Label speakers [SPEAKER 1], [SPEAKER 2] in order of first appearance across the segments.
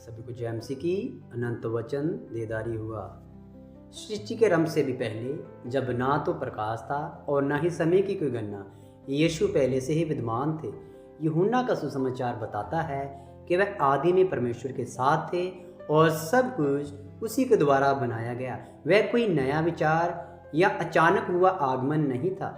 [SPEAKER 1] सभी को जय मसीह की। अनंत वचन देदारी हुआ। सृष्टि के रंभ से भी पहले, जब ना तो प्रकाश था और ना ही समय की कोई गणना, यीशु पहले से ही विद्यमान थे। यूहन्ना का सुसमाचार बताता है कि वह आदि में परमेश्वर के साथ थे और सब कुछ उसी के द्वारा बनाया गया। वह कोई नया विचार या अचानक हुआ आगमन नहीं था,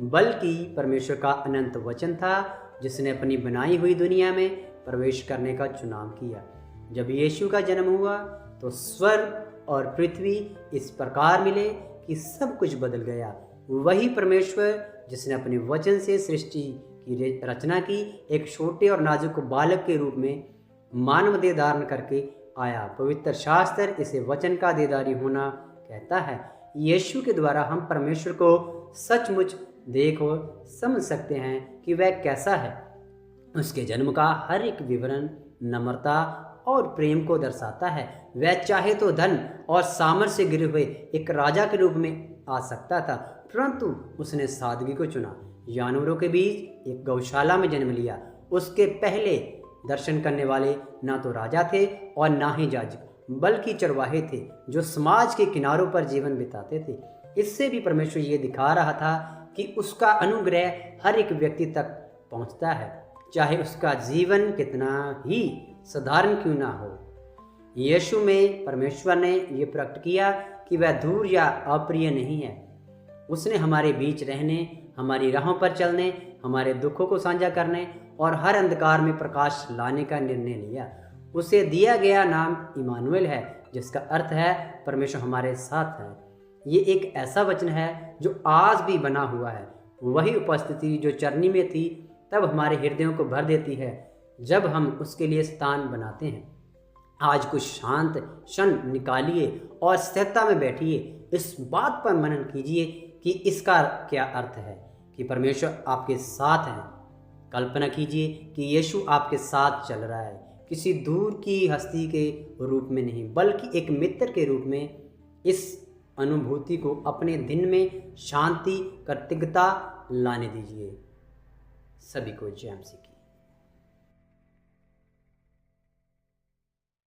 [SPEAKER 1] बल्कि परमेश्वर का अनंत वचन था जिसने अपनी बनाई हुई दुनिया में प्रवेश करने का चुनाव किया। जब यीशु का जन्म हुआ तो स्वर्ग और पृथ्वी इस प्रकार मिले कि सब कुछ बदल गया। वही परमेश्वर जिसने अपने वचन से सृष्टि की रचना की, एक छोटे और नाजुक बालक के रूप में मानव देह धारण करके आया। पवित्र शास्त्र इसे वचन का देदारी होना कहता है। यीशु के द्वारा हम परमेश्वर को सचमुच देख और समझ सकते हैं कि वह कैसा है। उसके जन्म का हर एक विवरण नम्रता और प्रेम को दर्शाता है। वह चाहे तो धन और सामर्थ्य से गिरे हुए एक राजा के रूप में आ सकता था, परंतु उसने सादगी को चुना। जानवरों के बीच एक गौशाला में जन्म लिया। उसके पहले दर्शन करने वाले ना तो राजा थे और ना ही याजक, बल्कि चरवाहे थे जो समाज के किनारों पर जीवन बिताते थे। इससे भी परमेश्वर ये दिखा रहा था कि उसका अनुग्रह हर एक व्यक्ति तक पहुंचता है, चाहे उसका जीवन कितना ही साधारण क्यों ना हो। यीशु में परमेश्वर ने यह प्रकट किया कि वह दूर या अप्रिय नहीं है। उसने हमारे बीच रहने, हमारी राहों पर चलने, हमारे दुखों को साझा करने और हर अंधकार में प्रकाश लाने का निर्णय लिया। उसे दिया गया नाम इमानुएल है, जिसका अर्थ है परमेश्वर हमारे साथ है। ये एक ऐसा वचन है जो आज भी बना हुआ है। वही उपस्थिति जो चरनी में थी तब हमारे हृदयों को भर देती है जब हम उसके लिए स्थान बनाते हैं। आज कुछ शांत क्षण निकालिए और स्थिरता में बैठिए। इस बात पर मनन कीजिए कि इसका क्या अर्थ है कि परमेश्वर आपके साथ है। कल्पना कीजिए कि यीशु आपके साथ चल रहा है, किसी दूर की हस्ती के रूप में नहीं, बल्कि एक मित्र के रूप में। इस अनुभूति को अपने दिन में शांति, कृतज्ञता लाने दीजिए। सभी को जय मसीह की।